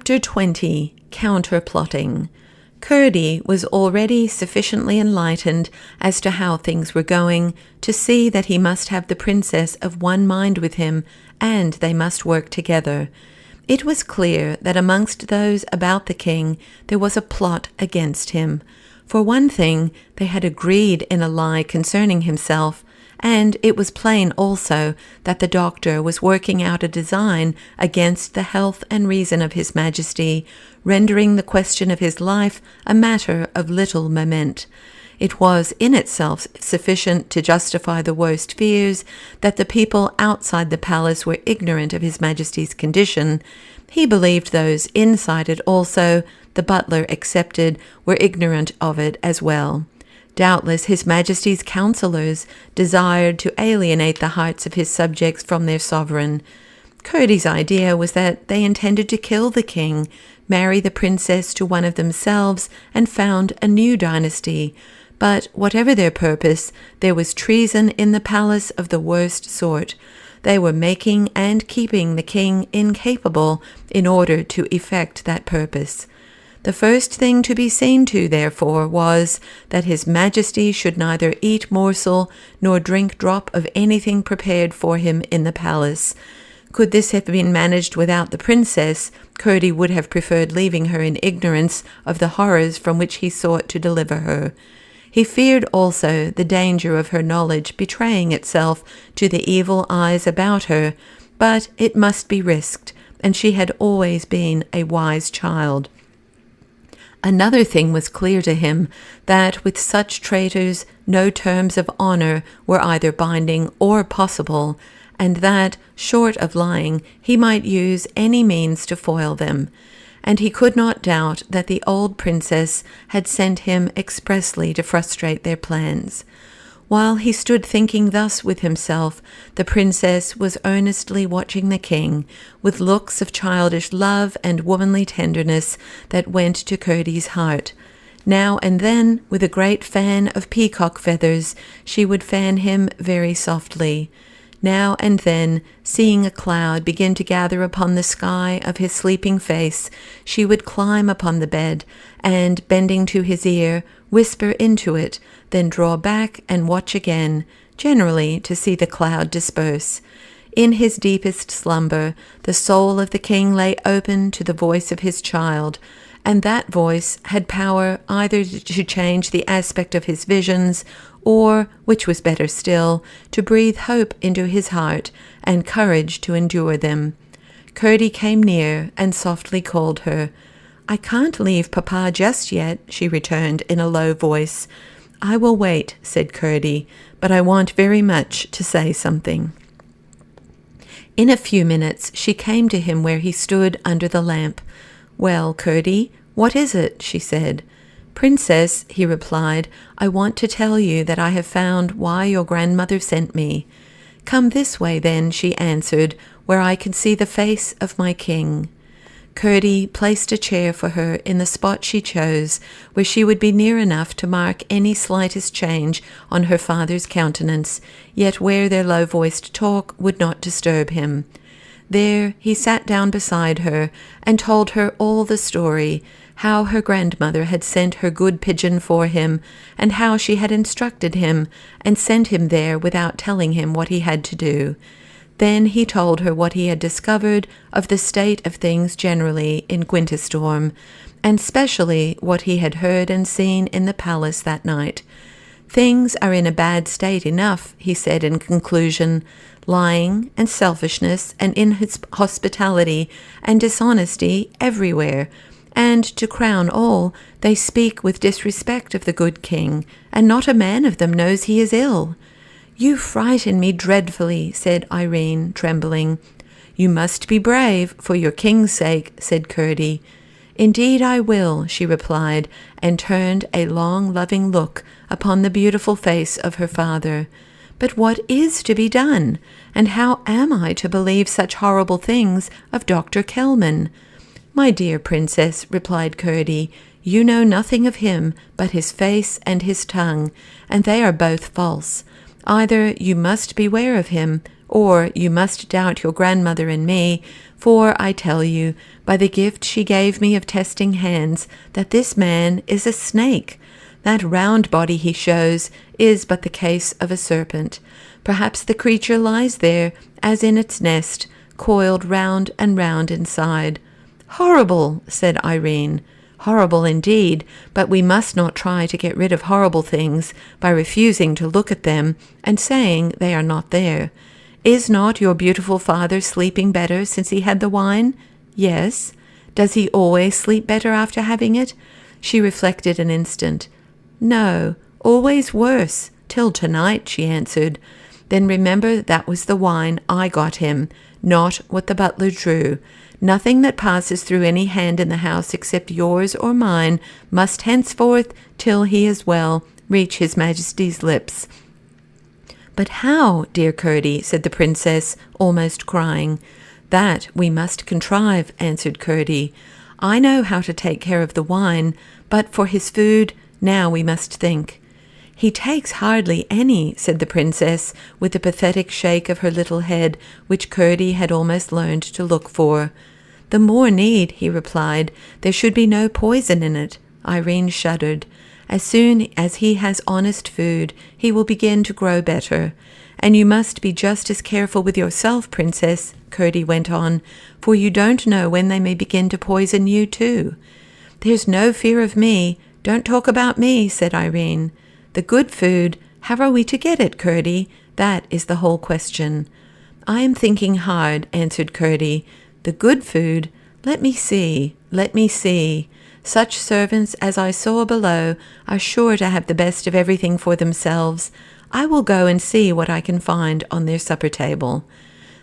Chapter 20, Counterplotting. Curdie was already sufficiently enlightened as to how things were going to see that he must have the princess of one mind with him, and they must work together. It was clear that amongst those about the king there was a plot against him. For one thing, they had agreed in a lie concerning himself, and it was plain also that the doctor was working out a design against the health and reason of his majesty, rendering the question of his life a matter of little moment. It was in itself sufficient to justify the worst fears that the people outside the palace were ignorant of his majesty's condition. He believed those inside it also, the butler excepted, were ignorant of it as well. Doubtless his majesty's counsellors desired to alienate the hearts of his subjects from their sovereign. Curdie's idea was that they intended to kill the king, marry the princess to one of themselves, and found a new dynasty. But whatever their purpose, there was treason in the palace of the worst sort. They were making and keeping the king incapable in order to effect that purpose. The first thing to be seen to, therefore, was that his majesty should neither eat morsel nor drink drop of anything prepared for him in the palace. Could this have been managed without the princess, Curdie would have preferred leaving her in ignorance of the horrors from which he sought to deliver her. He feared also the danger of her knowledge betraying itself to the evil eyes about her, but it must be risked, and she had always been a wise child. Another thing was clear to him, that with such traitors no terms of honour were either binding or possible, and that, short of lying, he might use any means to foil them. And he could not doubt that the old princess had sent him expressly to frustrate their plans. While he stood thinking thus with himself, the princess was earnestly watching the king, with looks of childish love and womanly tenderness that went to Curdie's heart. Now and then, with a great fan of peacock feathers, she would fan him very softly. Now and then, seeing a cloud begin to gather upon the sky of his sleeping face, she would climb upon the bed, and, bending to his ear, whisper into it, then draw back and watch again, generally to see the cloud disperse. In his deepest slumber, the soul of the king lay open to the voice of his child, and that voice had power either to change the aspect of his visions, or, which was better still, to breathe hope into his heart and courage to endure them. Curdie came near and softly called her. "I can't leave Papa just yet," she returned in a low voice. "I will wait," said Curdie, "but I want very much to say something." In a few minutes she came to him where he stood under the lamp. "Well, Curdie, what is it?" she said. "Princess," he replied, "I want to tell you that I have found why your grandmother sent me." "Come this way, then," she answered, "where I can see the face of my king." Curdie placed a chair for her in the spot she chose, where she would be near enough to mark any slightest change on her father's countenance, yet where their low-voiced talk would not disturb him. There he sat down beside her and told her all the story, how her grandmother had sent her good pigeon for him, and how she had instructed him and sent him there without telling him what he had to do. Then he told her what he had discovered of the state of things generally in Gwynterstorm, and specially what he had heard and seen in the palace that night. "Things are in a bad state enough," he said in conclusion, "lying and selfishness and inhospitality and dishonesty everywhere, and to crown all, they speak with disrespect of the good king, and not a man of them knows he is ill." "You frighten me dreadfully," said Irene, trembling. "You must be brave, for your king's sake," said Curdie. "Indeed I will," she replied, and turned a long, loving look upon the beautiful face of her father. "But what is to be done? And how am I to believe such horrible things of Dr. Kelman?" "My dear princess," replied Curdie, "you know nothing of him but his face and his tongue, and they are both false. Either you must beware of him, or you must doubt your grandmother and me, for I tell you, by the gift she gave me of testing hands, that this man is a snake. That round body he shows is but the case of a serpent. Perhaps the creature lies there, as in its nest, coiled round and round inside. Horrible, said Irene. Horrible indeed, but we must not try to get rid of horrible things by refusing to look at them and saying they are not there. Is not your beautiful father sleeping better since he had the wine? Yes. Does he always sleep better after having it? She reflected an instant. No, always worse, till tonight, she answered. Then remember that was the wine I got him, not what the butler drew. Nothing that passes through any hand in the house except yours or mine must henceforth, till he is well, reach his Majesty's lips. But how, dear Curdie, said the princess, almost crying. That we must contrive, answered Curdie. I know how to take care of the wine, but for his food, now we must think. He takes hardly any, said the princess, with a pathetic shake of her little head, which Curdie had almost learned to look for. The more need, he replied. There should be no poison in it. Irene shuddered. As soon as he has honest food, he will begin to grow better. And you must be just as careful with yourself, princess, Curdie went on, for you don't know when they may begin to poison you too. There's no fear of me. Don't talk about me, said Irene. The good food, how are we to get it, Curdie? That is the whole question. I am thinking hard, answered Curdie. The good food, let me see. Such servants as I saw below are sure to have the best of everything for themselves. I will go and see what I can find on their supper table.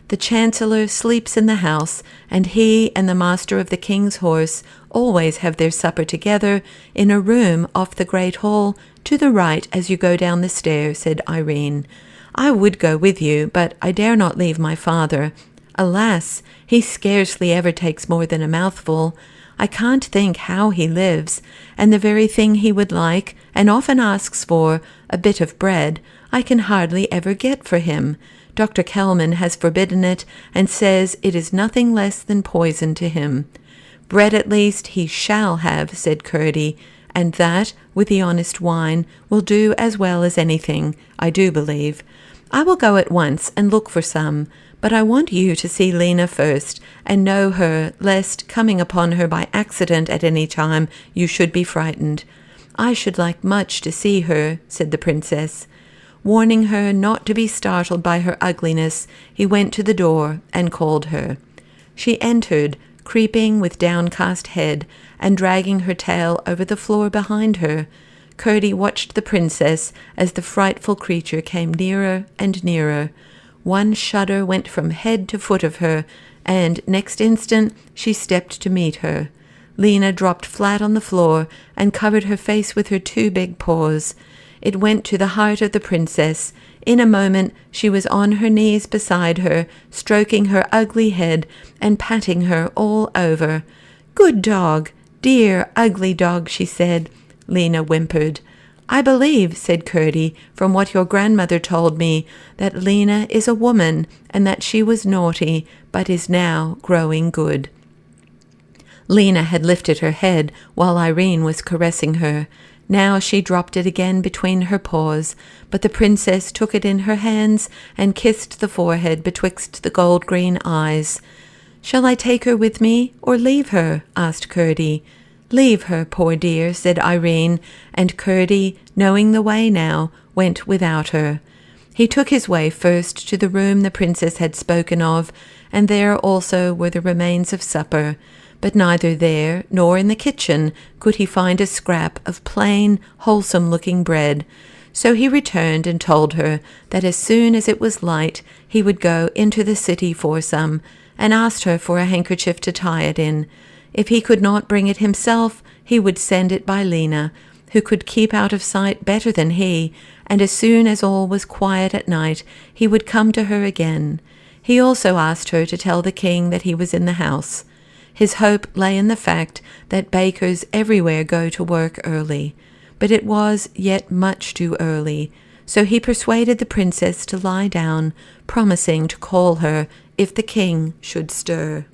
The Chancellor sleeps in the house, and he and the master of the king's horse always have their supper together in a room off the great hall to the right as you go down the stair, said Irene. I would go with you, but I dare not leave my father. Alas, he scarcely ever takes more than a mouthful. I can't think how he lives, and the very thing he would like, and often asks for, a bit of bread, I can hardly ever get for him. Dr. Kelman has forbidden it, and says it is nothing less than poison to him. Bread at least he shall have, said Curdie, and that, with the honest wine, will do as well as anything, I do believe. I will go at once and look for some, but I want you to see Lena first, and know her, lest, coming upon her by accident at any time, you should be frightened. I should like much to see her, said the princess. Warning her not to be startled by her ugliness, he went to the door and called her. She entered, creeping with downcast head, and dragging her tail over the floor behind her. Curdie watched the princess as the frightful creature came nearer and nearer. One shudder went from head to foot of her, and next instant she stepped to meet her. Lena dropped flat on the floor and covered her face with her two big paws. It went to the heart of the princess. In a moment she was on her knees beside her, stroking her ugly head and patting her all over. "Good dog, dear, ugly dog," she said. Lena whimpered. "I believe," said Curdie, "from what your grandmother told me, that Lena is a woman, and that she was naughty, but is now growing good." Lena had lifted her head while Irene was caressing her. Now she dropped it again between her paws, but the princess took it in her hands and kissed the forehead betwixt the gold-green eyes. "Shall I take her with me, or leave her?" asked Curdie. "Leave her, poor dear," said Irene, and Curdie, knowing the way now, went without her. He took his way first to the room the princess had spoken of, and there also were the remains of supper. But neither there nor in the kitchen could he find a scrap of plain, wholesome-looking bread. So he returned and told her that as soon as it was light he would go into the city for some, and asked her for a handkerchief to tie it in. If he could not bring it himself, he would send it by Lena, who could keep out of sight better than he, and as soon as all was quiet at night he would come to her again. He also asked her to tell the king that he was in the house. His hope lay in the fact that bakers everywhere go to work early, but it was yet much too early, So he persuaded the princess to lie down, promising to call her if the king should stir.